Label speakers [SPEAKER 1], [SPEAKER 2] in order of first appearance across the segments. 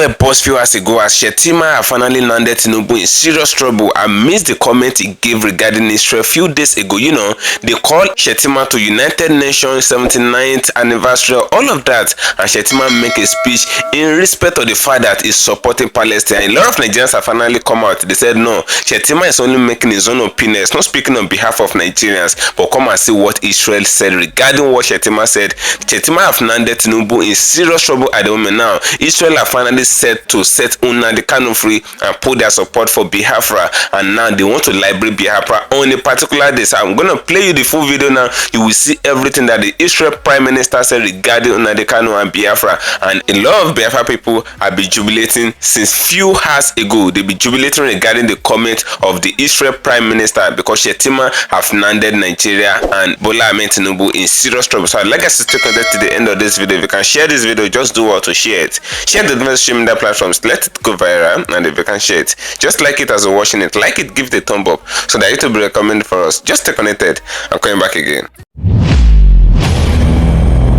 [SPEAKER 1] well burst few hours ago as Shettima have finally landed Tinubu in serious trouble amidst the comment he gave regarding Israel a few days ago. You know, they called Shettima to United Nations 79th anniversary, all of that, and Shettima make a speech in respect of the fact that he's supporting Palestine. A lot of Nigerians have finally come out. They said no, Shettima is only making his own opinion. It's not speaking on behalf of Nigerians, but come and see what Israel said regarding what Shettima said. Shettima have landed Tinubu in serious trouble at the moment now. Israel have finally said to set Nnamdi Kanu free and put their support for BIAFRA, and now they want to liberate BIAFRA on a particular day. So I'm gonna play you the full video now. You will see everything that the Israel Prime Minister said regarding Nnamdi Kanu and BIAFRA, and a lot of BIAFRA people have been jubilating since few hours ago. They be jubilating regarding the comment of the Israel Prime Minister because Shettima have landed Nigeria and Bola Ahmed Tinubu in serious trouble. So I'd like us to stay connected to the end of this video. If you can share this video, just do well to share it. Share the different streaming platforms, let it go viral, and if you can share it, just like it as you're watching it, like it, give it a thumb up so that YouTube will recommend for us. Just stay connected. I'm coming back again.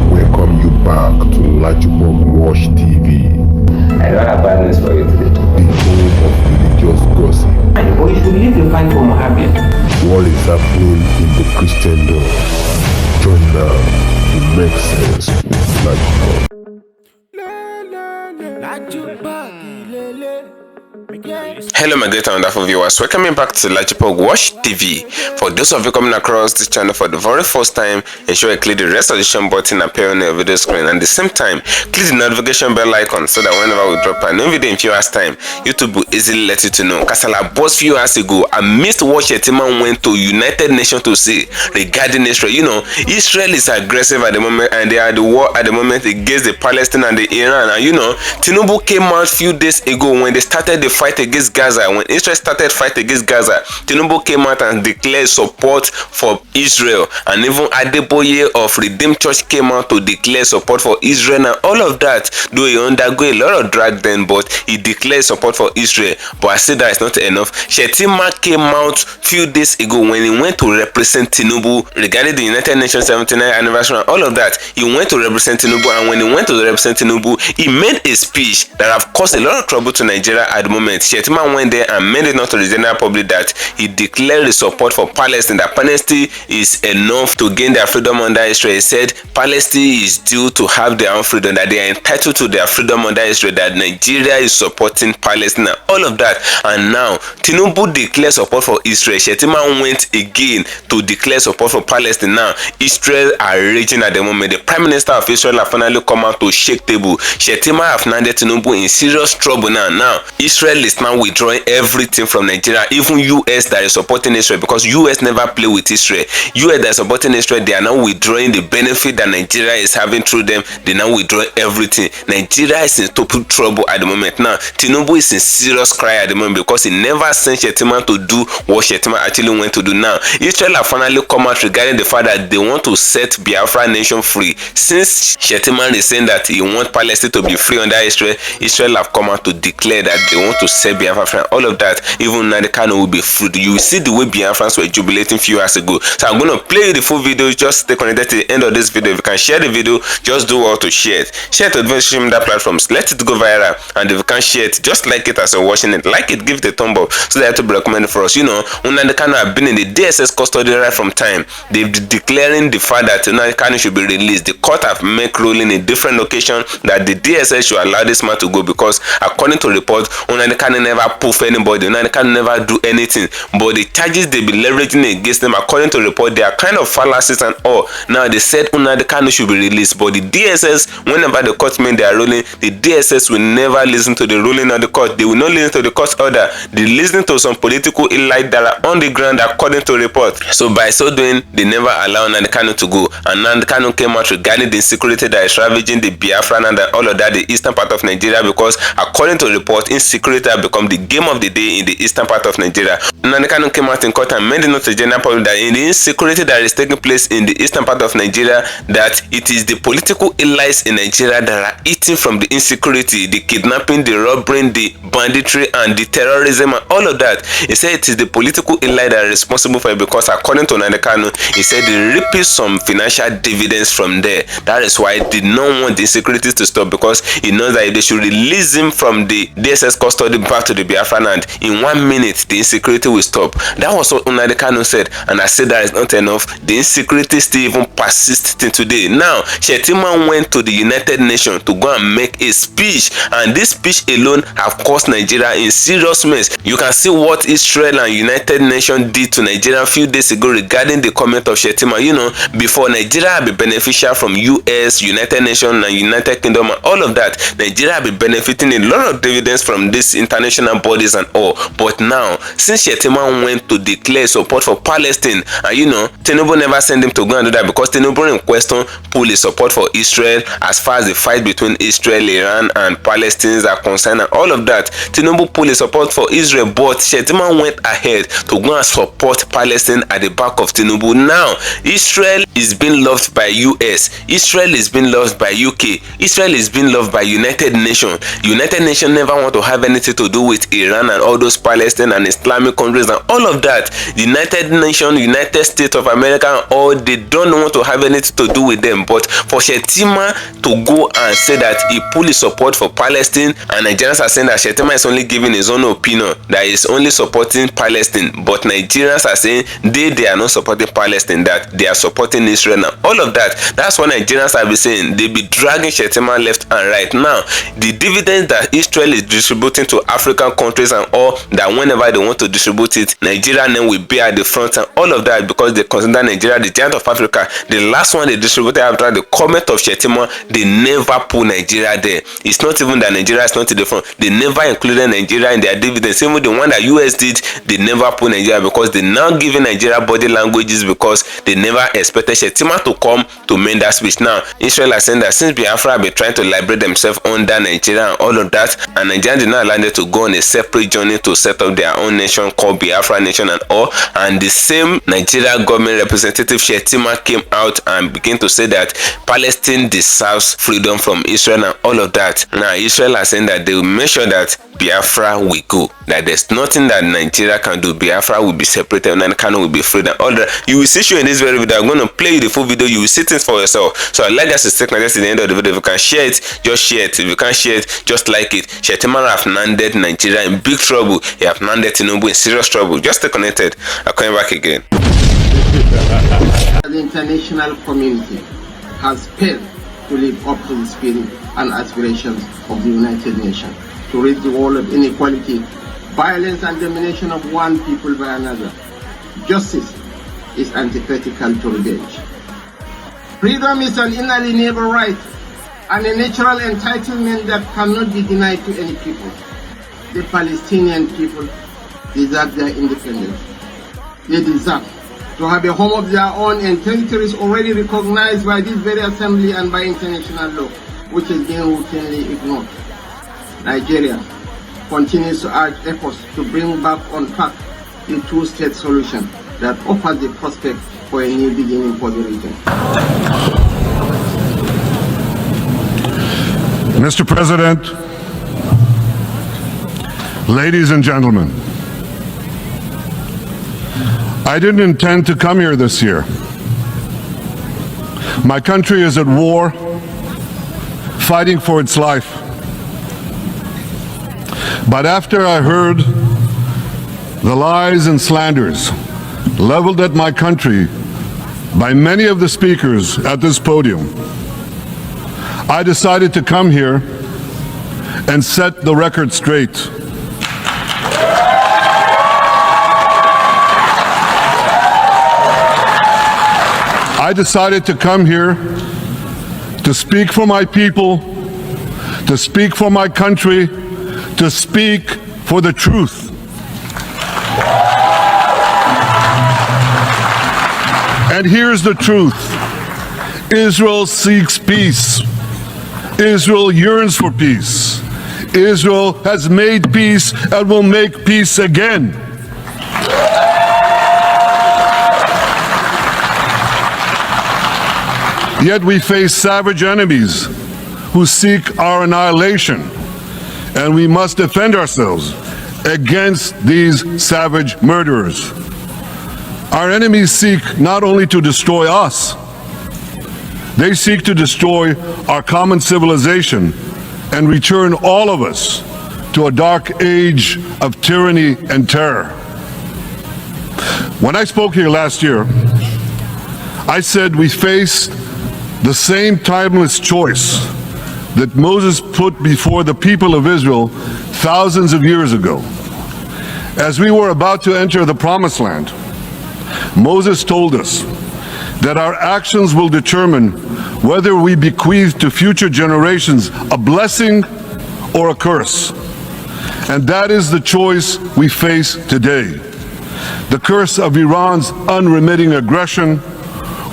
[SPEAKER 2] Welcome you back to LAJUPOG Watch TV.
[SPEAKER 3] I don't have bad news for you today.
[SPEAKER 2] The home of religious gossip.
[SPEAKER 3] But you should leave the fight for Mohammed.
[SPEAKER 2] What is happening in the Christendom? Join now to make sense with LAJUPOG.
[SPEAKER 1] Hello my great and wonderful viewers, welcome back to LAJUPOG Watch TV. For those of you coming across this channel for the very first time, ensure you click the resolution button appear on your video screen, and at the same time click the notification bell icon so that whenever we drop a new video in few hours time, YouTube will easily let you to know. Kasala boss few hours ago, I missed what Shettima went to United Nations to say regarding Israel. You know, Israel is aggressive at the moment and they are at the war at the moment against the Palestine and the Iran, and you know, Tinubu came out few days ago when they started the fight against Gaza. When Israel started fight against Gaza, Tinubu came out and declared support for Israel, and even Adeboye of Redeemed Church came out to declare support for Israel, and all of that, though he undergo a lot of drag then, but he declared support for Israel. But I said that is not enough. Shettima came out few days ago when he went to represent Tinubu regarding the United Nations 79th anniversary and all of that. He went to represent Tinubu, and when he went to represent Tinubu, he made a speech that have caused a lot of trouble to Nigeria at the moment. Shettima went there and made it known to the general public that he declared the support for Palestine, that Palestine is enough to gain their freedom under Israel. He said Palestine is due to have their own freedom, that they are entitled to their freedom under Israel, that Nigeria is supporting Palestine and all of that. And now Tinubu declared support for Israel. Shettima went again to declare support for Palestine. Now Israel are raging at the moment. The Prime Minister of Israel have finally come out to shake table. Shettima have landed Tinubu in serious trouble now. Now Israel is now withdrawing everything from Nigeria, even US that is supporting Israel, because US never play with Israel. US that is supporting Israel, they are now withdrawing the benefit that Nigeria is having through them. They now withdraw everything. Nigeria is in total trouble at the moment. Now Tinubu is in serious cry at the moment because he never sent Shettima to do what Shettima actually went to do. Now Israel have finally come out regarding the fact that they want to set Biafra nation free. Since Shettima is saying that he wants Palestine to be free under Israel, Israel have come out to declare that they want to set Biafra free. All of that, even Nnamdi Kanu will be freed. You will see the way Biafrans were jubilating few hours ago. So I'm going to play you the full video. Just stay connected to the end of this video. If you can share the video, just do well to share it. Share it to different streaming platforms. Let it go viral. And if you can share it, just like it as you're watching it. Like it, give it a thumb up so that it will be recommended for us. You know, Nnamdi Kanu have been in the DSS custody right from time. They've been declaring the fact that Nnamdi Kanu should be released. The court have made ruling in different location that the DSS should allow this man to go because according to report, Nnamdi Kanu never poof anybody. Nnamdi Kanu never do anything. But the charges they be leveraging against them, according to report, they are kind of fallacies and all. Now they said Nnamdi Kanu should be released, but the DSS, whenever the court made their ruling, the DSS will never listen to the ruling of the court. They will not listen to the court order. They listen to some political elite that are on the ground according to report. So by so doing, they never allow Nnamdi Kanu to go. And Nnamdi Kanu came out regarding the insecurity that is ravaging the Biafra and all of that, the eastern part of Nigeria, because according to report, insecurity insecurity have become the game of the day in the eastern part of Nigeria. Nnamdi Kanu came out in court and made it known to the general public that in the insecurity that is taking place in the eastern part of Nigeria, that it is the political elites in Nigeria that are eating from the insecurity, the kidnapping, the robbery, the banditry, and the terrorism, and all of that. He said it is the political elite that are responsible for it because, according to Nnamdi Kanu, he said they reap some financial dividends from there. That is why he did not want the insecurity to stop, because he knows that if they should release him from the DSS custody back to the Biafra land, in 1 minute the insecurity will stop. That was what Nnamdi Kanu said, and I said that is not enough. The insecurity still even persists till today. Now, Shettima went to the United Nations to go and make a speech, and this speech alone have caused Nigeria in serious mess. You can see what Israel and United Nations did to Nigeria a few days ago regarding the comment of Shettima. You know, before Nigeria had been beneficial from US, United Nations, and United Kingdom, and all of that. Nigeria had been benefiting a lot of dividends from these international bodies and all. But now, since Shettima went to declare support for Palestine, and you know, Tinubu never sent him to go and do that, because Tinubu in question pulled his support for Israel as far as the fight between Israel, Iran, and Palestinians are concerned, and all of that. Tinubu pulled his support for Israel, but Shettima went ahead to go and support Palestine at the back of Tinubu. Now, Israel is being loved by US, Israel is being loved by UK, Israel is being loved by United Nations. United Nations never want to have anything to do with Iran and all those Palestine and Islamic countries and all of that. The United Nations, United States of America, and all, they don't want to have anything to do with them. But for Shettima to go and say that he pulled his support for Palestine, and Nigerians are saying that Shettima is only giving his own opinion, that is only supporting Palestine, but Nigerians are saying they are not supporting Palestine, that they are supporting Israel and all of that. That's what Nigerians have been saying. They be dragging Shettima left and right. Now, the dividends that Israel is distributing to African countries and all, that whenever they want to distribute it, Nigeria then will be at the front and all of that, because they consider Nigeria the giant of Africa. The last one they distributed after the comment of Shettima, they never put Nigeria there. It's not even that Nigeria is not in the front. They never included Nigeria in their dividends. Even the one that US did, they never put Nigeria, because they now giving Nigeria body languages, because they never expected Shettima to come to make that speech. Now, Israel are saying that since Biafra have been trying to liberate themselves under Nigeria and all of that, and Nigeria did not allow them to go on a separate journey to set up their own nation called Biafra Nation and all, and the same Nigeria government representative Shettima came out and began to say that Palestine deserves freedom from Israel and all of that. Now, Israel are saying that they will make sure that Biafra will go, that there's nothing that Nigeria can do. Biafra will be separated and Kanu will be freed and all that. You will see you in this very video. I'm going to play you the full video. You will see things for yourself. So I'd like us to stick like this to the end of the video. If you can share it, just share it. If you can't share it, just like it. Shettima have landed Nigeria in big trouble. He have landed Tinubu in serious trouble. Just stay connected. I'll come back again.
[SPEAKER 4] The international community has failed to live up to the spirit and aspirations of the United Nations, to rid the world of inequality, violence, and domination of one people by another. Justice is antithetical to revenge. Freedom is an inalienable right and a natural entitlement that cannot be denied to any people. The Palestinian people deserve their independence. They deserve to have a home of their own and territories already recognized by this very assembly and by international law, which is being routinely ignored. Nigeria continues to urge efforts to bring back on track the two-state solution that offers the prospect for a new beginning for the region.
[SPEAKER 2] Mr. President, ladies and gentlemen, I didn't intend to come here this year. My country is at war, fighting for its life. But after I heard the lies and slanders leveled at my country by many of the speakers at this podium, I decided to come here and set the record straight. I decided to come here to speak for my people, to speak for my country, to speak for the truth. And here's the truth. Israel seeks peace. Israel yearns for peace. Israel has made peace and will make peace again. Yet we face savage enemies who seek our annihilation, and we must defend ourselves against these savage murderers. Our enemies seek not only to destroy us, they seek to destroy our common civilization and return all of us to a dark age of tyranny and terror. When I spoke here last year, I said we faced the same timeless choice that Moses put before the people of Israel thousands of years ago. As we were about to enter the Promised Land, Moses told us that our actions will determine whether we bequeath to future generations a blessing or a curse. And that is the choice we face today. The curse of Iran's unremitting aggression,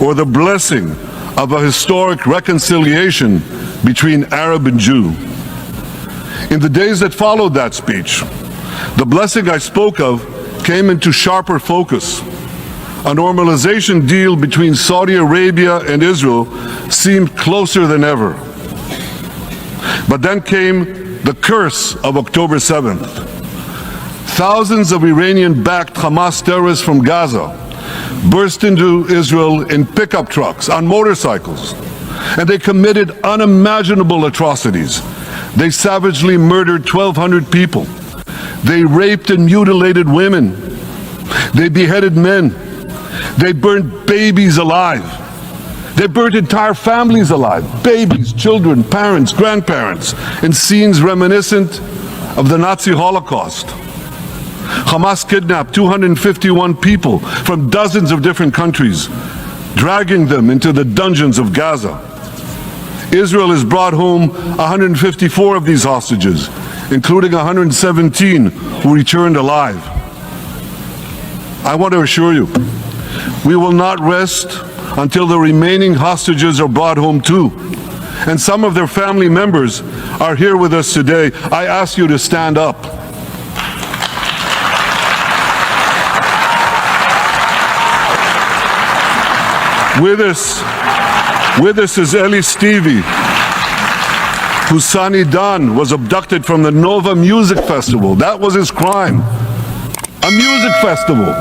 [SPEAKER 2] or the blessing of a historic reconciliation between Arab and Jew. In the days that followed that speech, the blessing I spoke of came into sharper focus. A normalization deal between Saudi Arabia and Israel seemed closer than ever. But then came the curse of October 7th. Thousands of Iranian-backed Hamas terrorists from Gaza burst into Israel in pickup trucks, on motorcycles, and they committed unimaginable atrocities. They savagely murdered 1,200 people. They raped and mutilated women. They beheaded men. They burned babies alive. They burnt entire families alive, babies, children, parents, grandparents, in scenes reminiscent of the Nazi Holocaust. Hamas kidnapped 251 people from dozens of different countries, dragging them into the dungeons of Gaza. Israel has brought home 154 of these hostages, including 117 who returned alive. I want to assure you, we will not rest until the remaining hostages are brought home too. And some of their family members are here with us today. I ask you to stand up. With us is Eli Stevie, whose son Idan was abducted from the Nova Music Festival. That was his crime. A music festival.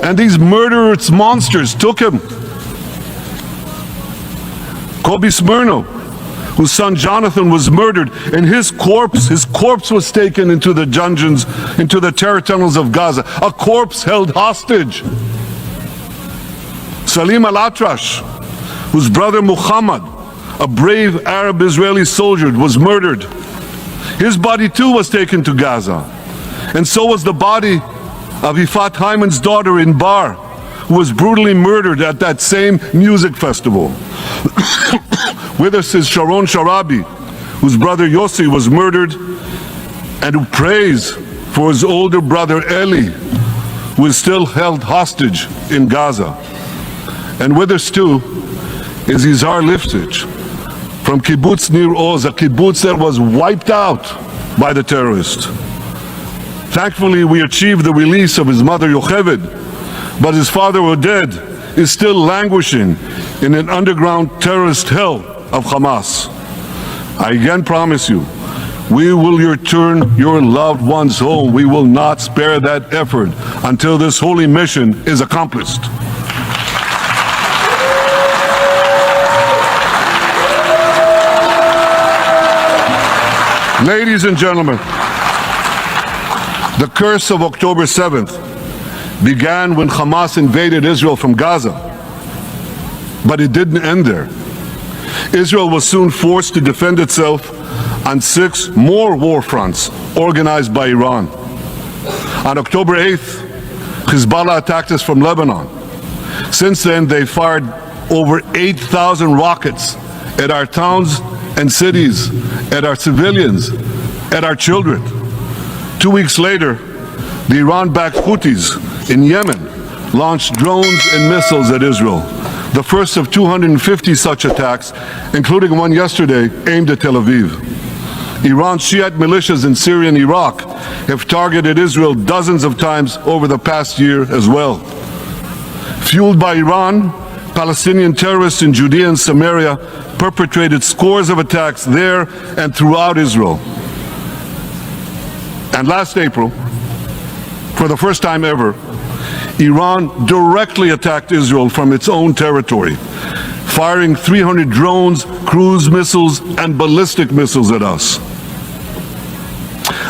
[SPEAKER 2] And these murderous monsters took him. Kobe Smirno, whose son Jonathan was murdered, and his corpse was taken into the dungeons, into the terror tunnels of Gaza. A corpse held hostage. Salim al-Atrash, whose brother Muhammad, a brave Arab-Israeli soldier, was murdered. His body too was taken to Gaza. And so was the body of Ifat Hyman's daughter in Bar, who was brutally murdered at that same music festival. With us is Sharon Sharabi, whose brother Yossi was murdered, and who prays for his older brother Eli, who is still held hostage in Gaza. And with us too is Izhar Liftich from Kibbutz Nir Oz, a kibbutz that was wiped out by the terrorists. Thankfully, we achieved the release of his mother Yocheved, but his father Oded is still languishing in an underground terrorist hell of Hamas. I again promise you, we will return your loved ones home. We will not spare that effort until this holy mission is accomplished. Ladies and gentlemen, the curse of October 7th began when Hamas invaded Israel from Gaza. But it didn't end there. Israel was soon forced to defend itself on 6 more war fronts organized by Iran. On October 8th, Hezbollah attacked us from Lebanon. Since then, they fired over 8,000 rockets at our towns and cities, at our civilians, at our children. 2 weeks later, the Iran-backed Houthis in Yemen launched drones and missiles at Israel, the first of 250 such attacks, including one yesterday aimed at Tel Aviv. Iran's Shiite militias in Syria and Iraq have targeted Israel dozens of times over the past year as well. Fueled by Iran, Palestinian terrorists in Judea and Samaria perpetrated scores of attacks there and throughout Israel. And last April, for the first time ever, Iran directly attacked Israel from its own territory, firing 300 drones, cruise missiles, and ballistic missiles at us.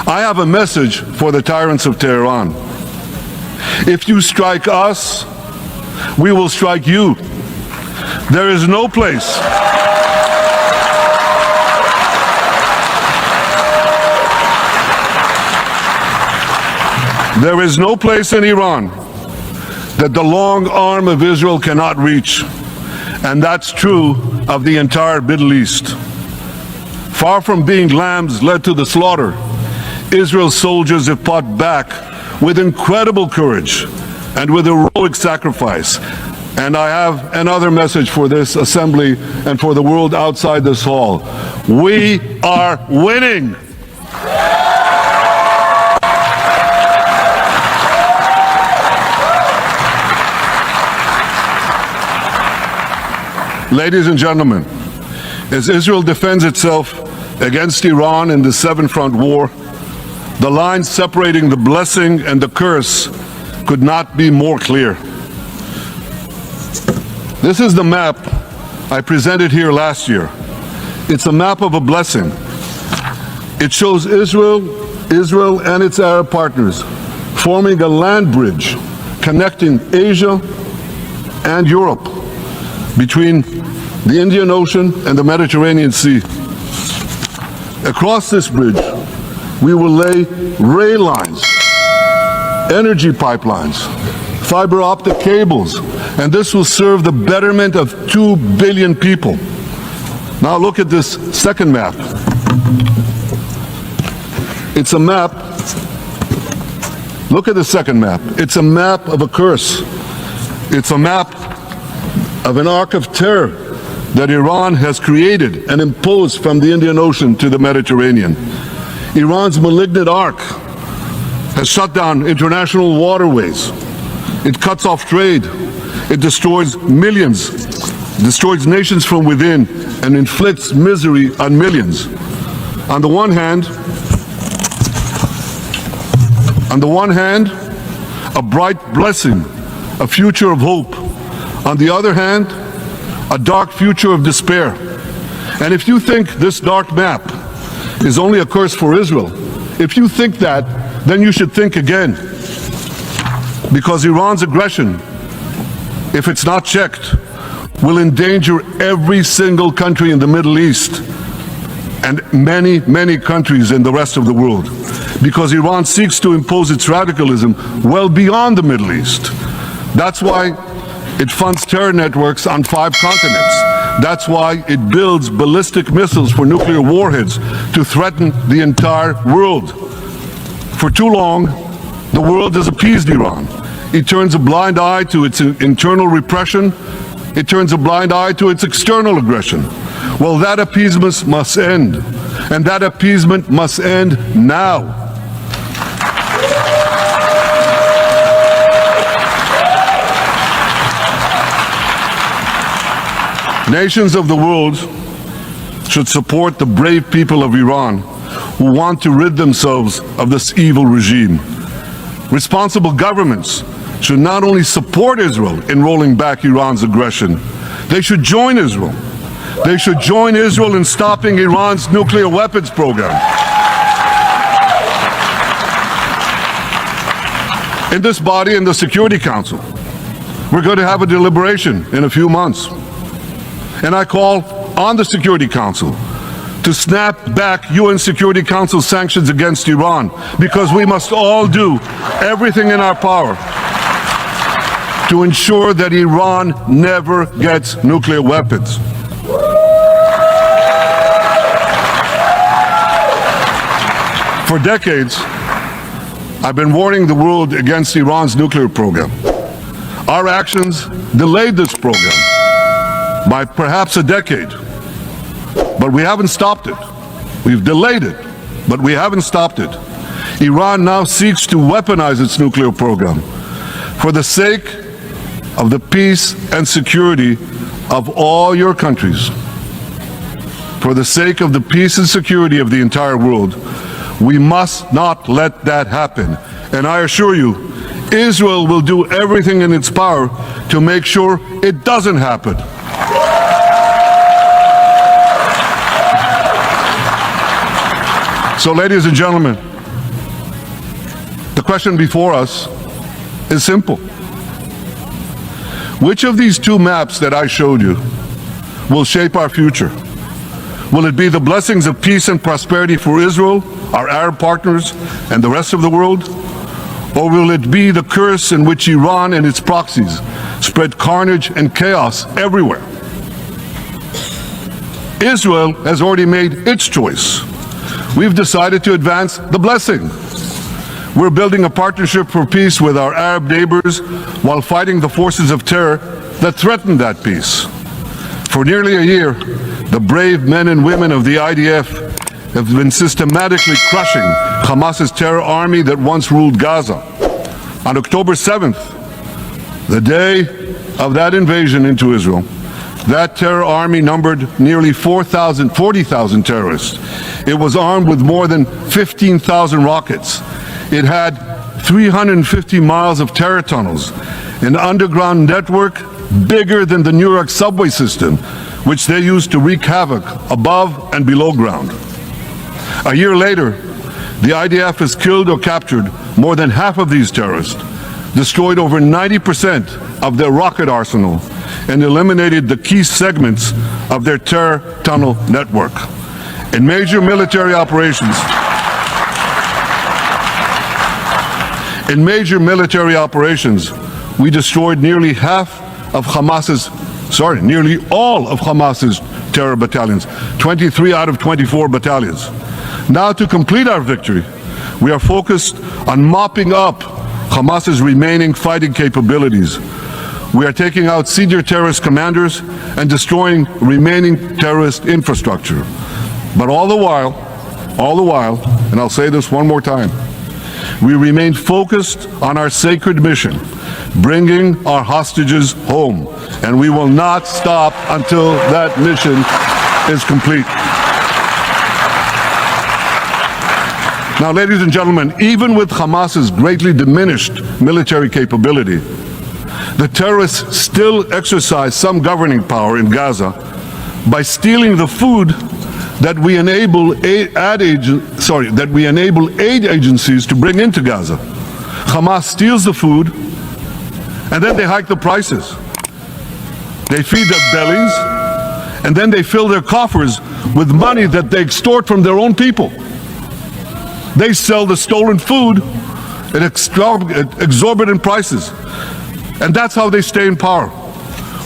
[SPEAKER 2] I have a message for the tyrants of Tehran. If you strike us, we will strike you. There is no place in Iran that the long arm of Israel cannot reach. And that's true of the entire Middle East. Far from being lambs led to the slaughter, Israel's soldiers have fought back with incredible courage and with heroic sacrifice. And I have another message for this assembly and for the world outside this hall. We are winning. Ladies and gentlemen, as Israel defends itself against Iran in the seven-front war, the line separating the blessing and the curse could not be more clear. This is the map I presented here last year. It's a map of a blessing. It shows Israel and its Arab partners forming a land bridge connecting Asia and Europe between the Indian Ocean and the Mediterranean Sea. Across this bridge, we will lay rail lines, energy pipelines, fiber optic cables, and this will serve the betterment of 2 billion people. Now look at this second map. It's a map. Look at the second map. It's a map of a curse. It's a map of an arc of terror that Iran has created and imposed from the Indian Ocean to the Mediterranean. Iran's malignant arc has shut down international waterways. It cuts off trade. It destroys millions, destroys nations from within, and inflicts misery on millions. On the one hand, a bright blessing, a future of hope. On the other hand, a dark future of despair. And if you think this dark map is only a curse for Israel, if you think that, then you should think again. Because Iran's aggression, if it's not checked, will endanger every single country in the Middle East and many, many countries in the rest of the world. Because Iran seeks to impose its radicalism well beyond the Middle East. That's why it funds terror networks on 5 continents. That's why it builds ballistic missiles for nuclear warheads to threaten the entire world. For too long, the world has appeased Iran. It turns a blind eye to its internal repression. It turns a blind eye to its external aggression. Well, that appeasement must end. And that appeasement must end now. Nations of the world should support the brave people of Iran who want to rid themselves of this evil regime. Responsible governments should not only support Israel in rolling back Iran's aggression, they should join Israel. They should join Israel in stopping Iran's nuclear weapons program. In this body, in the Security Council, we're going to have a deliberation in a few months. And I call on the Security Council to snap back UN Security Council sanctions against Iran, because we must all do everything in our power to ensure that Iran never gets nuclear weapons. For decades, I've been warning the world against Iran's nuclear program. Our actions delayed this program, by perhaps a decade. But we haven't stopped it. We've delayed it, but we haven't stopped it. Iran now seeks to weaponize its nuclear program for the sake of the peace and security of all your countries. For the sake of the peace and security of the entire world, we must not let that happen. And I assure you, Israel will do everything in its power to make sure it doesn't happen. So, ladies and gentlemen, the question before us is simple. Which of these two maps that I showed you will shape our future? Will it be the blessings of peace and prosperity for Israel, our Arab partners, and the rest of the world? Or will it be the curse in which Iran and its proxies spread carnage and chaos everywhere? Israel has already made its choice. We've decided to advance the blessing. We're building a partnership for peace with our Arab neighbors while fighting the forces of terror that threaten that peace. For nearly a year, the brave men and women of the IDF have been systematically crushing Hamas's terror army that once ruled Gaza. On October 7th, the day of that invasion into Israel, that terror army numbered nearly 40,000 terrorists. It was armed with more than 15,000 rockets. It had 350 miles of terror tunnels, an underground network bigger than the New York subway system, which they used to wreak havoc above and below ground. A year later, the IDF has killed or captured more than half of these terrorists, destroyed over 90% of their rocket arsenal, and eliminated the key segments of their terror tunnel network. In major military operations, we destroyed nearly all of Hamas's terror battalions, 23 out of 24 battalions. Now, to complete our victory, we are focused on mopping up Hamas's remaining fighting capabilities. We are taking out senior terrorist commanders and destroying remaining terrorist infrastructure. But all the while, and I'll say this one more time, we remain focused on our sacred mission, bringing our hostages home, and we will not stop until that mission is complete. Now, ladies and gentlemen, even with Hamas's greatly diminished military capability, the terrorists still exercise some governing power in Gaza by stealing the food that we enable aid agencies to bring into Gaza. Hamas steals the food, and then they hike the prices. They feed their bellies, and then they fill their coffers with money that they extort from their own people. They sell the stolen food at exorbitant prices, and that's how they stay in power.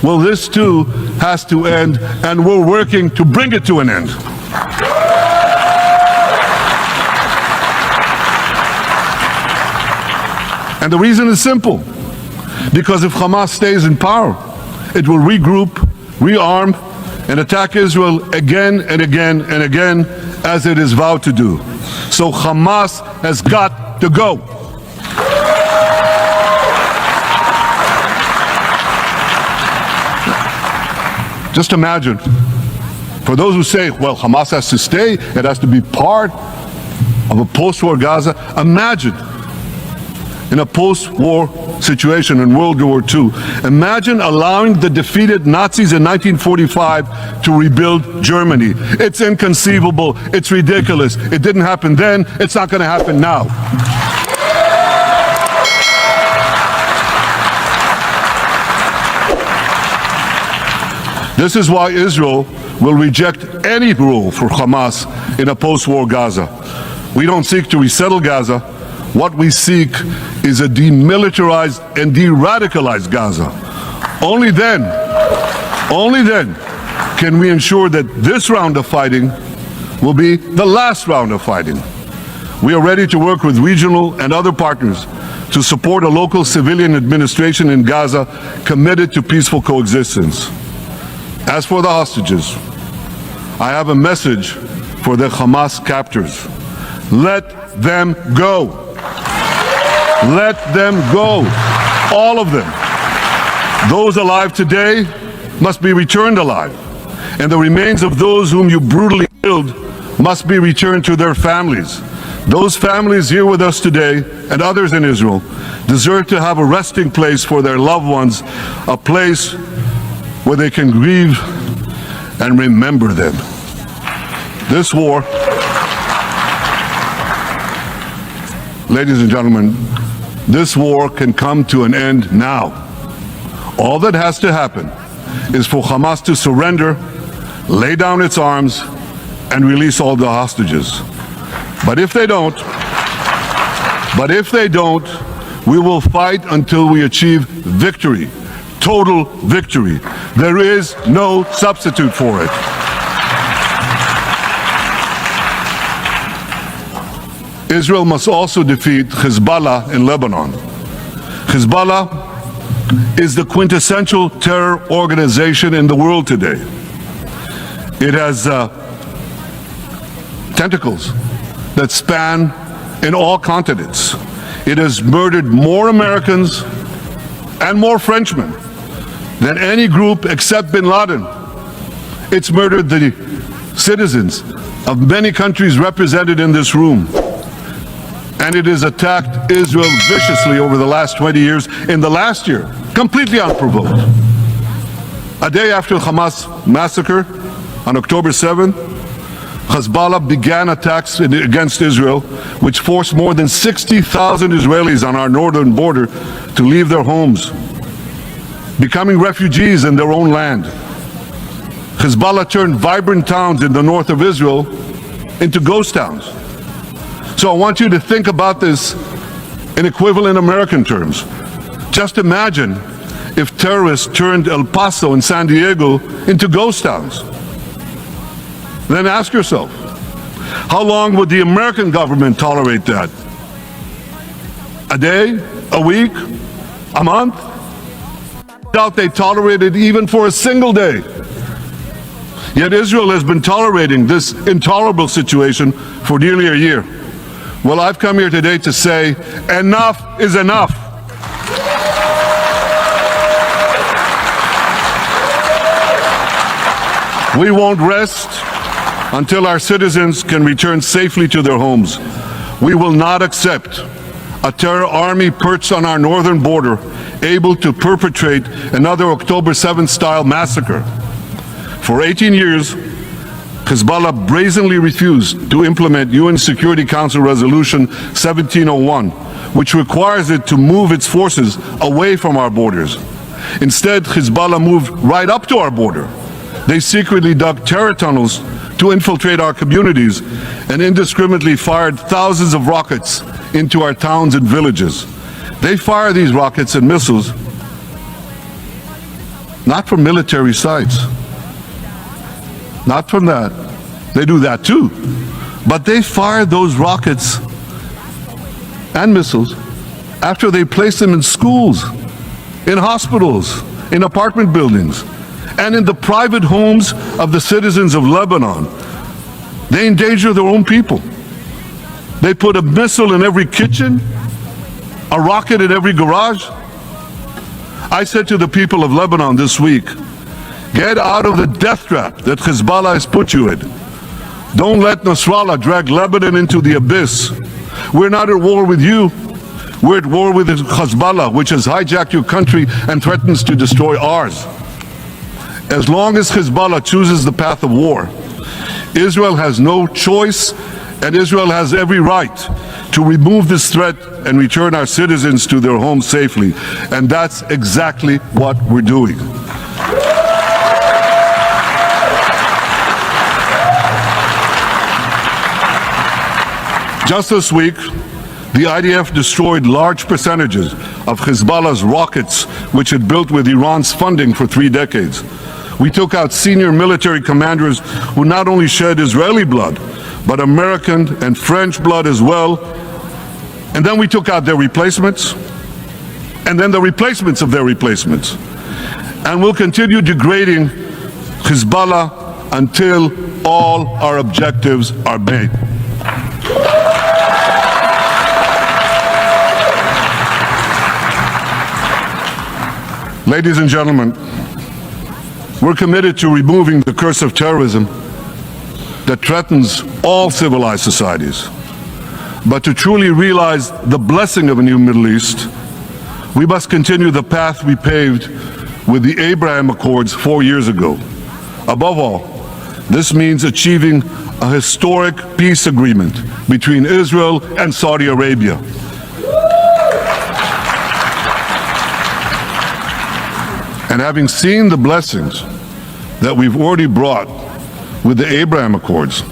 [SPEAKER 2] Well, this too has to end, and we're working to bring it to an end. And the reason is simple. Because if Hamas stays in power, it will regroup, rearm, and attack Israel again and again and again, as it is vowed to do. So Hamas has got to go. Just imagine, for those who say, well, Hamas has to stay, it has to be part of a post-war Gaza, imagine in a post-war situation in World War II, imagine allowing the defeated Nazis in 1945 to rebuild Germany. It's inconceivable, it's ridiculous. It didn't happen then, it's not going to happen now. This is why Israel will reject any rule for Hamas in a post-war Gaza. We don't seek to resettle Gaza. What we seek is a demilitarized and de-radicalized Gaza. Only then can we ensure that this round of fighting will be the last round of fighting. We are ready to work with regional and other partners to support a local civilian administration in Gaza committed to peaceful coexistence. As for the hostages, I have a message for the Hamas captors. Let them go. Let them go. All of them. Those alive today must be returned alive, and the remains of those whom you brutally killed must be returned to their families. Those families here with us today, and others in Israel, deserve to have a resting place for their loved ones, a place where they can grieve and remember them. This war, ladies and gentlemen, this war can come to an end now. All that has to happen is for Hamas to surrender, lay down its arms, and release all the hostages. But if they don't, we will fight until we achieve victory, total victory. There is no substitute for it. Israel must also defeat Hezbollah in Lebanon. Hezbollah is the quintessential terror organization in the world today. It has tentacles that span in all continents. It has murdered more Americans and more Frenchmen than any group except bin Laden. It's murdered the citizens of many countries represented in this room. And it has attacked Israel viciously over the last 20 years. In the last year, completely unprovoked. A day after the Hamas massacre on October 7th, Hezbollah began attacks against Israel, which forced more than 60,000 Israelis on our northern border to leave their homes, becoming refugees in their own land. Hezbollah turned vibrant towns in the north of Israel into ghost towns. So I want you to think about this in equivalent American terms. Just imagine if terrorists turned El Paso and San Diego into ghost towns. Then ask yourself, how long would the American government tolerate that? A day? A week? A month? I doubt they tolerate it even for a single day. Yet Israel has been tolerating this intolerable situation for nearly a year. Well, I've come here today to say, enough is enough. We won't rest until our citizens can return safely to their homes. We will not accept a terror army perched on our northern border, able to perpetrate another October 7th style massacre. For 18 years, Hezbollah brazenly refused to implement UN Security Council Resolution 1701, which requires it to move its forces away from our borders. Instead, Hezbollah moved right up to our border. They secretly dug terror tunnels to infiltrate our communities and indiscriminately fired thousands of rockets into our towns and villages. They fire these rockets and missiles not from military sites. Not from that. They do that too. But they fire those rockets and missiles after they place them in schools, in hospitals, in apartment buildings, and in the private homes of the citizens of Lebanon. They endanger their own people. They put a missile in every kitchen, a rocket in every garage. I said to the people of Lebanon this week, get out of the death trap that Hezbollah has put you in. Don't let Nasrallah drag Lebanon into the abyss. We're not at war with you. We're at war with Hezbollah, which has hijacked your country and threatens to destroy ours. As long as Hezbollah chooses the path of war, Israel has no choice, and Israel has every right to remove this threat and return our citizens to their homes safely. And that's exactly what we're doing. Just this week, the IDF destroyed large percentages of Hezbollah's rockets, which it built with Iran's funding for 3 decades. We took out senior military commanders who not only shed Israeli blood, but American and French blood as well. And then we took out their replacements, and then the replacements of their replacements. And we'll continue degrading Hezbollah until all our objectives are met. Ladies and gentlemen, we're committed to removing the curse of terrorism that threatens all civilized societies. But to truly realize the blessing of a new Middle East, we must continue the path we paved with the Abraham Accords 4 years ago. Above all, this means achieving a historic peace agreement between Israel and Saudi Arabia. And having seen the blessings that we've already brought with the Abraham Accords,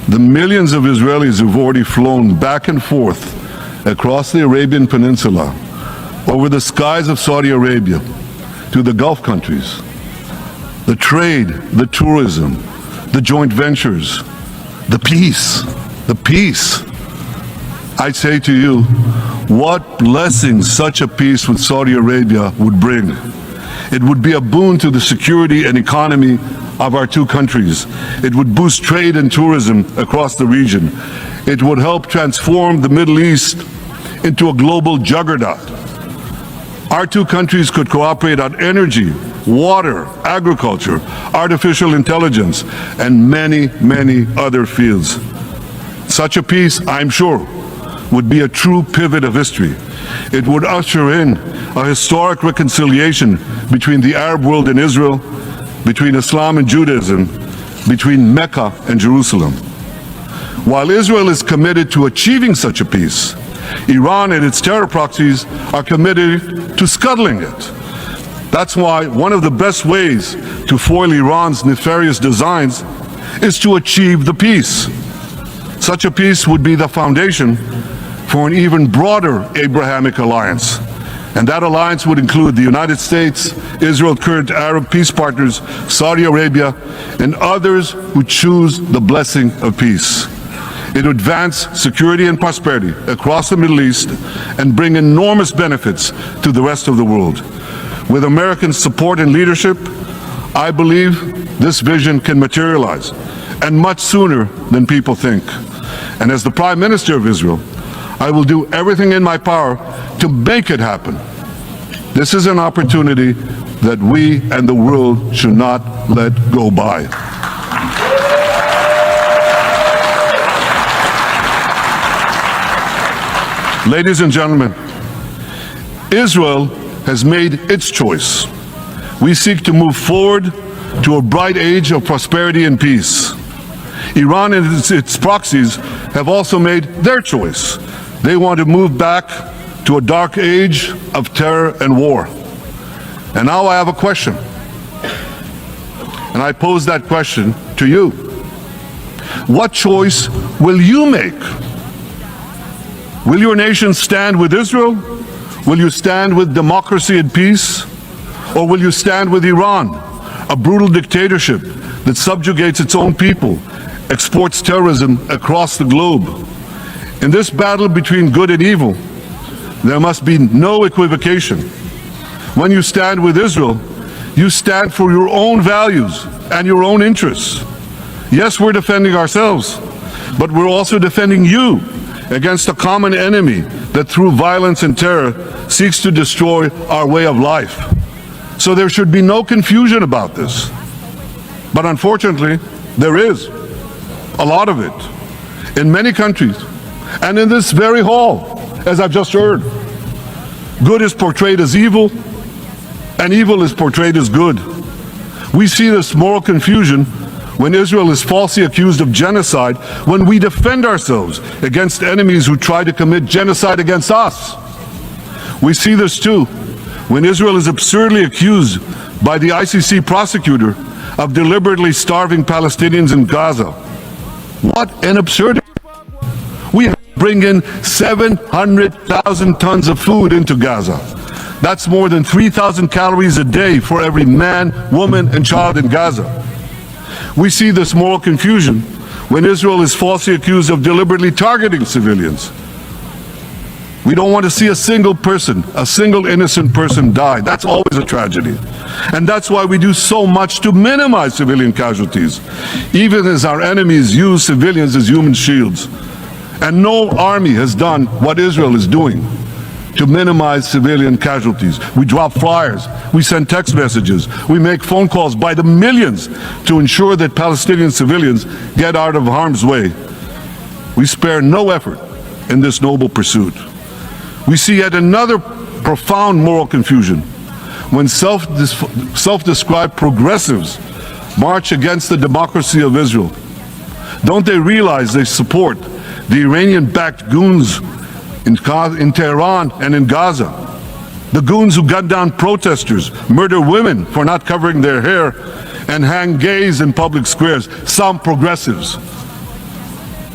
[SPEAKER 2] the millions of Israelis who've already flown back and forth across the Arabian Peninsula, over the skies of Saudi Arabia, to the Gulf countries, the trade, the tourism, the joint ventures, the peace, I say to you, what blessings such a peace with Saudi Arabia would bring. It would be a boon to the security and economy of our two countries. It would boost trade and tourism across the region. It would help transform the Middle East into a global juggernaut. Our two countries could cooperate on energy, water, agriculture, artificial intelligence, and many, many other fields. Such a peace, I'm sure, would be a true pivot of history. It would usher in a historic reconciliation between the Arab world and Israel, between Islam and Judaism, between Mecca and Jerusalem. While Israel is committed to achieving such a peace, Iran and its terror proxies are committed to scuttling it. That's why one of the best ways to foil Iran's nefarious designs is to achieve the peace. Such a peace would be the foundation for an even broader Abrahamic alliance. And that alliance would include the United States, Israel's current Arab peace partners, Saudi Arabia, and others who choose the blessing of peace. It would advance security and prosperity across the Middle East and bring enormous benefits to the rest of the world. With American support and leadership, I believe this vision can materialize, and much sooner than people think. And as the Prime Minister of Israel, I will do everything in my power to make it happen. This is an opportunity that we and the world should not let go by. Ladies and gentlemen, Israel has made its choice. We seek to move forward to a bright age of prosperity and peace. Iran and its proxies have also made their choice. They want to move back to a dark age of terror and war. And now I have a question. And I pose that question to you. What choice will you make? Will your nation stand with Israel? Will you stand with democracy and peace? Or will you stand with Iran, a brutal dictatorship that subjugates its own people, exports terrorism across the globe? In this battle between good and evil, there must be no equivocation. When you stand with Israel, you stand for your own values and your own interests. Yes, we're defending ourselves, but we're also defending you against a common enemy that through violence and terror seeks to destroy our way of life. So there should be no confusion about this. But unfortunately, there is a lot of it in many countries. And in this very hall, as I've just heard, good is portrayed as evil, and evil is portrayed as good. We see this moral confusion when Israel is falsely accused of genocide, when we defend ourselves against enemies who try to commit genocide against us. We see this too when Israel is absurdly accused by the ICC prosecutor of deliberately starving Palestinians in Gaza. What an absurdity! We bring in 700,000 tons of food into Gaza. That's more than 3,000 calories a day for every man, woman, and child in Gaza. We see this moral confusion when Israel is falsely accused of deliberately targeting civilians. We don't want to see a single person, a single innocent person die. That's always a tragedy. And that's why we do so much to minimize civilian casualties, even as our enemies use civilians as human shields. And no army has done what Israel is doing to minimize civilian casualties. We drop flyers, we send text messages, we make phone calls by the millions to ensure that Palestinian civilians get out of harm's way. We spare no effort in this noble pursuit. We see yet another profound moral confusion when self-described progressives march against the democracy of Israel. Don't they realize they support the Iranian-backed goons in Tehran and in Gaza? The goons who gun down protesters, murder women for not covering their hair, and hang gays in public squares, some progressives.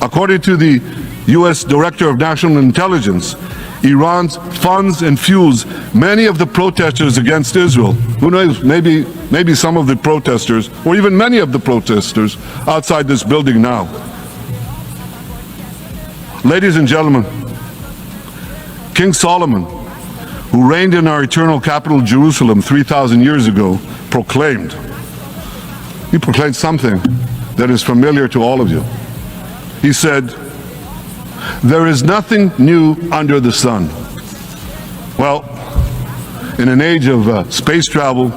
[SPEAKER 2] According to the U.S. Director of National Intelligence, Iran funds and fuels many of the protesters against Israel. Who knows, maybe some of the protesters, or even many of the protesters outside this building now. Ladies and gentlemen, King Solomon, who reigned in our eternal capital Jerusalem 3,000 years ago, proclaimed something that is familiar to all of you. He said, "There is nothing new under the sun." Well, in an age of space travel,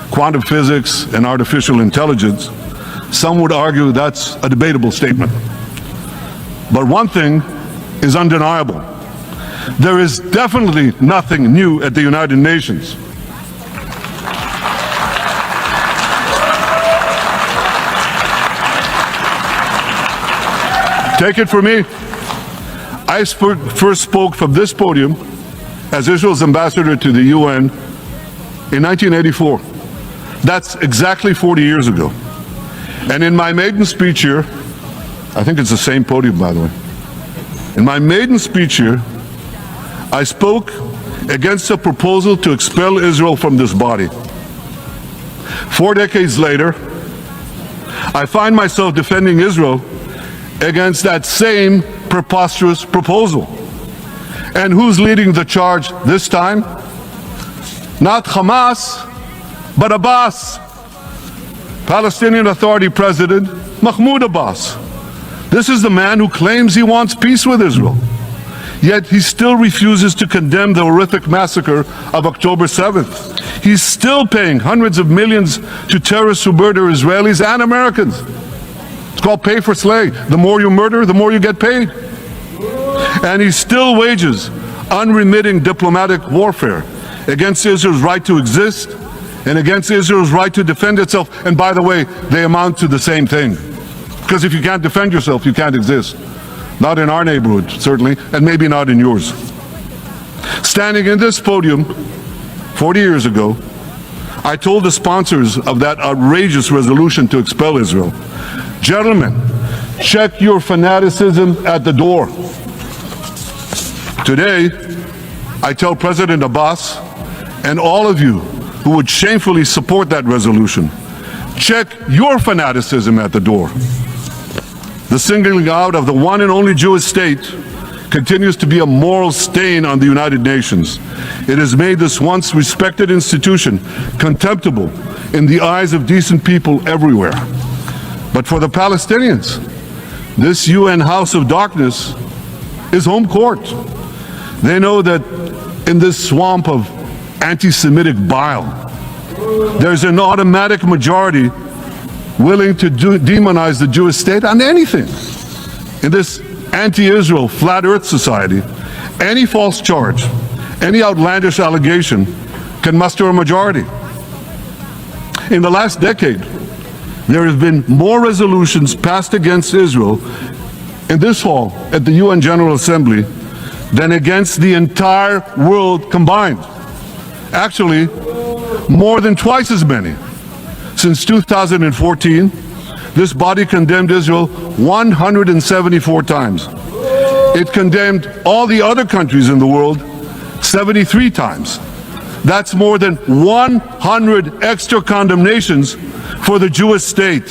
[SPEAKER 2] quantum physics, and artificial intelligence, some would argue that's a debatable statement. But one thing is undeniable. There is definitely nothing new at the United Nations. Take it from me, I first spoke from this podium as Israel's ambassador to the UN in 1984. That's exactly 40 years ago. And in my maiden speech here, I think it's the same podium, by the way. In my maiden speech here, I spoke against a proposal to expel Israel from this body. 4 decades later, I find myself defending Israel against that same preposterous proposal. And who's leading the charge this time? Not Hamas, but Abbas, Palestinian Authority President Mahmoud Abbas. This is the man who claims he wants peace with Israel. Yet he still refuses to condemn the horrific massacre of October 7th. He's still paying hundreds of millions to terrorists who murder Israelis and Americans. It's called pay for slay. The more you murder, the more you get paid. And he still wages unremitting diplomatic warfare against Israel's right to exist and against Israel's right to defend itself. And by the way, they amount to the same thing. Because if you can't defend yourself, you can't exist. Not in our neighborhood, certainly, and maybe not in yours. Standing in this podium 40 years ago, I told the sponsors of that outrageous resolution to expel Israel, "Gentlemen, check your fanaticism at the door." Today, I tell President Abbas and all of you who would shamefully support that resolution, check your fanaticism at the door. The singling out of the one and only Jewish state continues to be a moral stain on the United Nations. It has made this once respected institution contemptible in the eyes of decent people everywhere. But for the Palestinians, this UN House of Darkness is home court. They know that in this swamp of anti-Semitic bile, there's an automatic majority willing to demonize the Jewish state on anything. In this anti-Israel flat earth society, any false charge, any outlandish allegation can muster a majority. In the last decade, there have been more resolutions passed against Israel in this hall at the UN General Assembly than against the entire world combined. Actually, more than twice as many. Since 2014, this body condemned Israel 174 times. It condemned all the other countries in the world 73 times. That's more than 100 extra condemnations for the Jewish state.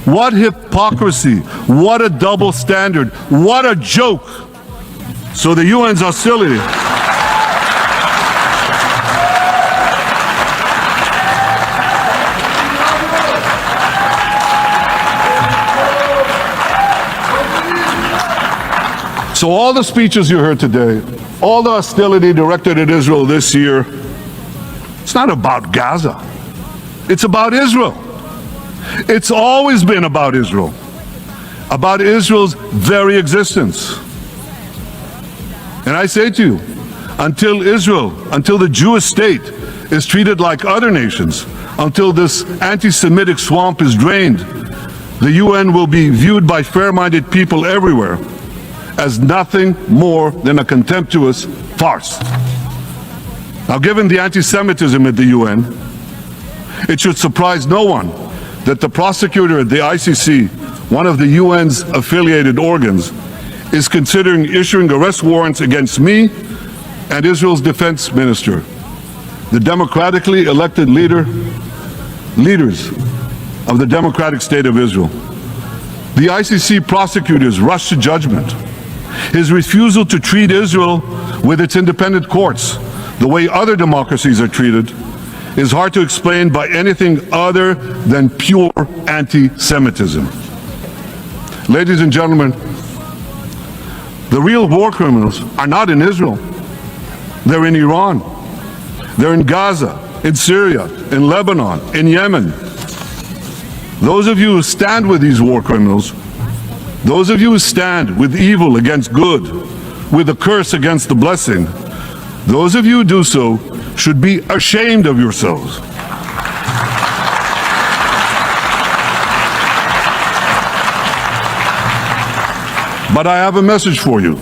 [SPEAKER 2] What hypocrisy, what a double standard, what a joke. So the UN's hostility So all the speeches you heard today, all the hostility directed at Israel this year, it's not about Gaza. It's about Israel. It's always been about Israel Israel's very existence. And I say to you, until the Jewish state is treated like other nations, until this anti-Semitic swamp is drained, the UN will be viewed by fair-minded people everywhere as nothing more than a contemptuous farce. Now, given the anti-Semitism at the UN, it should surprise no one that the prosecutor at the ICC, one of the UN's affiliated organs, is considering issuing arrest warrants against me and Israel's defense minister, the democratically elected leaders of the democratic state of Israel. The ICC prosecutors rushed to judgment. His refusal to treat Israel with its independent courts the way other democracies are treated is hard to explain by anything other than pure anti-Semitism. Ladies and gentlemen, the real war criminals are not in Israel. They're in Iran. They're in Gaza, in Syria, in Lebanon, in Yemen. Those of you who stand with these war criminals, those of you who stand with evil against good, with a curse against the blessing, those of you who do so should be ashamed of yourselves. But I have a message for you.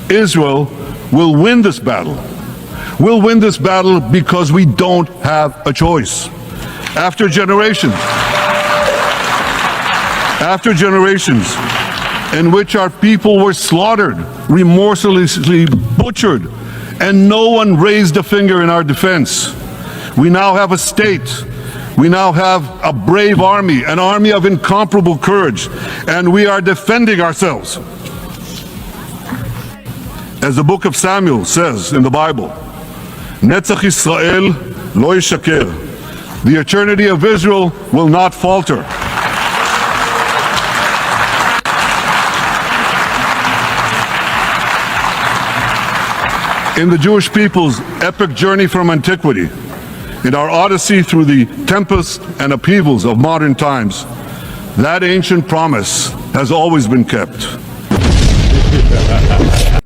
[SPEAKER 2] Israel will win this battle. We'll win this battle because we don't have a choice. After generations in which our people were slaughtered, remorselessly butchered, and no one raised a finger in our defense, we now have a state. We now have a brave army, an army of incomparable courage, and we are defending ourselves. As the book of Samuel says in the Bible, Netzach Yisrael lo yishaker. The eternity of Israel will not falter. In the Jewish people's epic journey from antiquity, in our odyssey through the tempests and upheavals of modern times, that ancient promise has always been kept.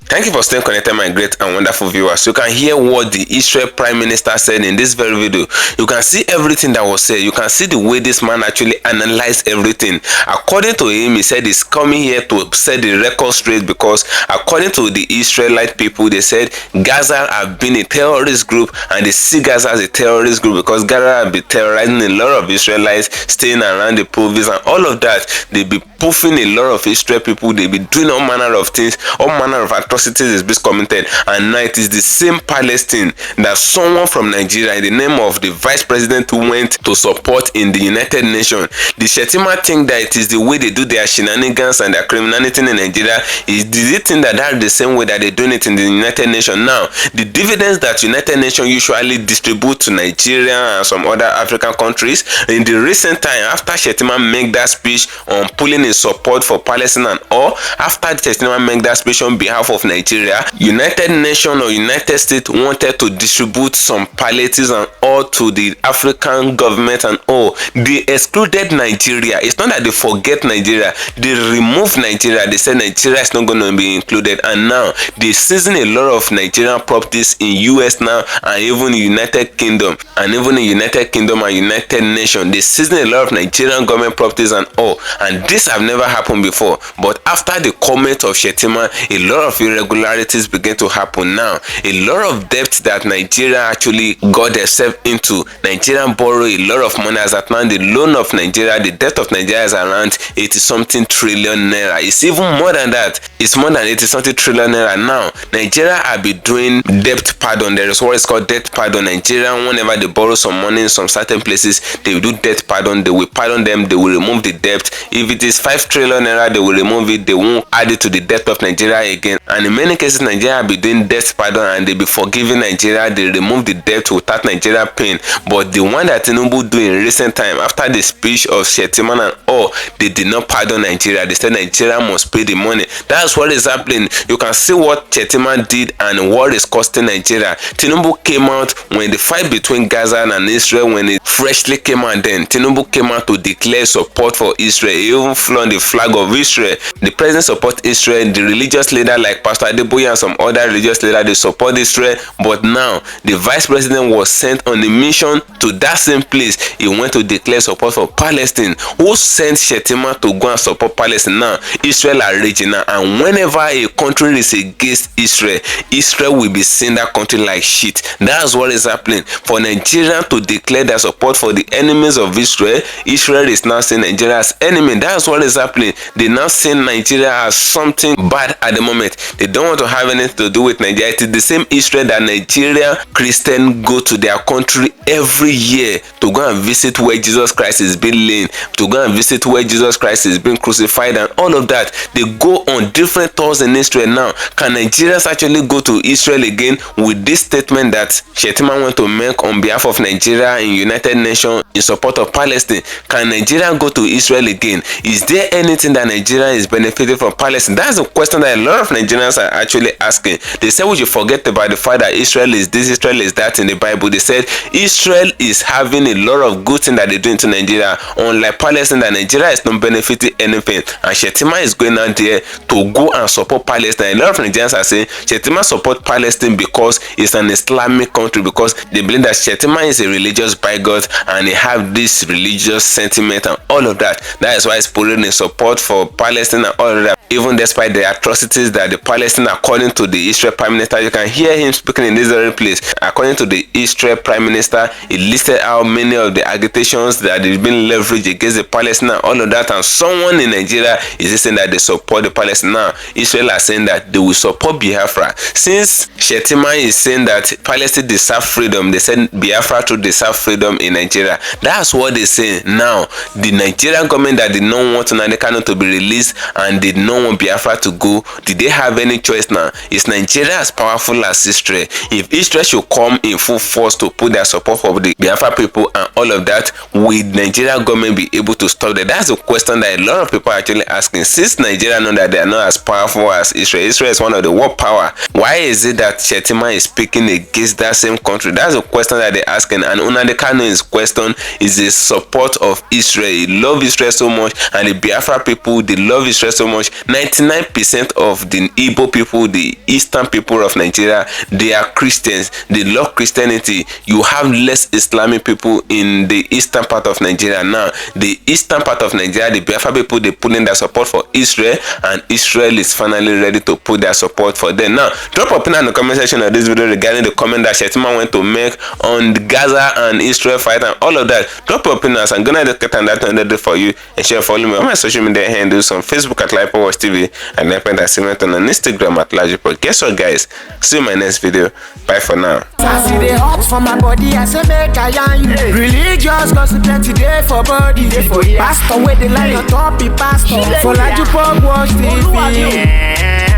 [SPEAKER 1] Thank you for staying connected, my great and wonderful viewers. You can hear what the Israel Prime Minister said in this very video. You can see everything that was said. You can see the way this man actually analyzed everything. According to him, he said he's coming here to set the record straight because according to the Israelite people, they said Gaza have been a terrorist group and they see Gaza as a terrorist group because Gaza have been terrorizing a lot of Israelites, staying around the province and all of that. They be poofing a lot of Israel people. They be doing all manner of things, all manner of atrocities is being committed, and now it is the same Palestine that someone from Nigeria in the name of the vice president who went to support in the United Nations. The Shettima think that it is the way they do their shenanigans and their criminality in Nigeria. Did they think that that's the same way that they're doing it in the United Nations? Now, the dividends that United Nations usually distribute to Nigeria and some other African countries, in the recent time after Shettima made that speech on pulling in support for Palestine and all, after Shettima made that speech on behalf of Nigeria, United Nations or United States wanted to distribute some palliatives and all to the African government and all. They excluded Nigeria. It's not that they forget Nigeria. They removed Nigeria. They said Nigeria is not going to be included, and now they season a lot of Nigerian properties in US now and even in United Kingdom and United Nations. They season a lot of Nigerian government properties and all, and this have never happened before. But after the comment of Shettima, a lot of irregularities begin to happen now. A lot of debt that Nigeria actually got themselves into. Nigeria borrow a lot of money as at now. The loan of Nigeria, the debt of Nigeria is around 80-something trillion naira. It's even more than that. It's more than 80-something trillion naira now. Nigeria have been doing debt pardon. There is what is called debt pardon. Nigeria, whenever they borrow some money in some certain places, they will do debt pardon. They will pardon them. They will remove the debt. If it is 5 trillion naira, they will remove it. They won't add it to the debt of Nigeria again. And in many cases, Nigeria will be doing debt pardon and they be forgiving Nigeria. They remove the debt without Nigeria paying. But the one that Tinubu do in recent time, after the speech of Shettima and all, they did not pardon Nigeria. They said Nigeria must pay the money. That's what is happening. You can see what Shettima did and what is costing Nigeria. Tinubu came out when the fight between Gaza and Israel, when it freshly came out, then Tinubu came out to declare support for Israel. He even flew the flag of Israel. The president supports Israel. The religious leader like Pastor Adeboye and some other religious leaders, they support Israel. But now the vice president was sent on a mission to that same place. He went to declare support for Palestine. Who sent Shettima to go and support Palestine? Now Israel are raging now, and whenever a country is against Israel, Israel will be seeing that country like shit. That's what is happening. For Nigeria to declare their support for the enemies of Israel, Israel is now seeing Nigeria as enemy. That's what is happening. They now see Nigeria as something bad at the moment. They don't want to have anything to do with Nigeria. It is the same Israel that Nigeria Christians go to their country every year to go and visit where Jesus Christ is being laid, to go and visit where Jesus Christ is being crucified, and all of that. They go on different tours in Israel now. Can Nigerians actually go to Israel again with this statement that Shettima want to make on behalf of Nigeria in United Nations in support of Palestine? Can Nigeria go to Israel again? Is there anything that Nigeria is benefiting from Palestine? That's a question that a lot of Nigerians are actually asking. They said we should forget about the fact that Israel is this, Israel is that in the Bible. They said Israel is having a lot of good things that they do into Nigeria, unlike Palestine, that Nigeria is not benefiting anything. And Shettima is going out there to go and support Palestine. A lot of Nigerians are saying Shettima support Palestine because it's an Islamic country, because they believe that Shettima is a religious bigot and they have this religious sentiment and all of that. That is why it's putting in support for Palestine and all of that. Even despite the atrocities that the Palestinians, according to the Israel Prime Minister, you can hear him speaking in this very place. According to the Israel Prime Minister, he listed out many of the agitations that have been leveraged against the Palestinians, all of that. And someone in Nigeria is saying that they support the Palestinians. Now, Israel are saying that they will support Biafra. Since Shettima is saying that Palestine deserve freedom, they said Biafra to deserve freedom in Nigeria. That's what they say. Now, the Nigerian government that did not want Nnamdi Kanu to be released and did not want Biafra to go, did they have any choice now? Is Nigeria as powerful as Israel? If Israel should come in full force to put their support for the Biafra people and all of that, will Nigeria government be able to stop that? That's a question that a lot of people are actually asking. Since Nigeria know that they are not as powerful as Israel, Israel is one of the world power, why is it that Shettima is speaking against that same country? That's a question that they're asking. And Nnamdi Kanu's question is the support of Israel. He love Israel so much, and the Biafra people, they love Israel so much. 99% of the Igbo people, the eastern people of Nigeria, they are Christians. They love Christianity. You have less Islamic people in the eastern part of Nigeria. Now, the eastern part of Nigeria, the Biafra people, they put in their support for Israel, and Israel is finally ready to put their support for them. Now, drop a opinion in the comment section of this video regarding the comment that Shettima went to make on the Gaza and Israel fight and all of that. Drop your opinions. I'm gonna educate and that under for you, and share, follow me on my social media handles on Facebook at LIBERATE TV and Intermittent on Instagram at LAJUPOG. Guess what, guys? See you in my next video. Bye for now.
[SPEAKER 5] I see the hot for my body, I say make I yarn you. Religious gossip plenty day for body. Pastor with the line on top, be pastor for LAJUPOG Watch TV.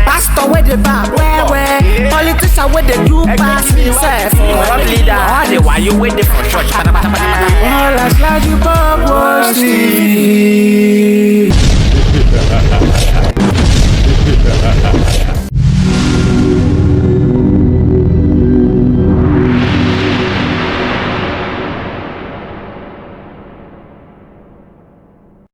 [SPEAKER 5] Pastor with the back, where politician with the do pass himself. Corrupt leader, all the while you waiting for church. All as LAJUPOG Watch TV.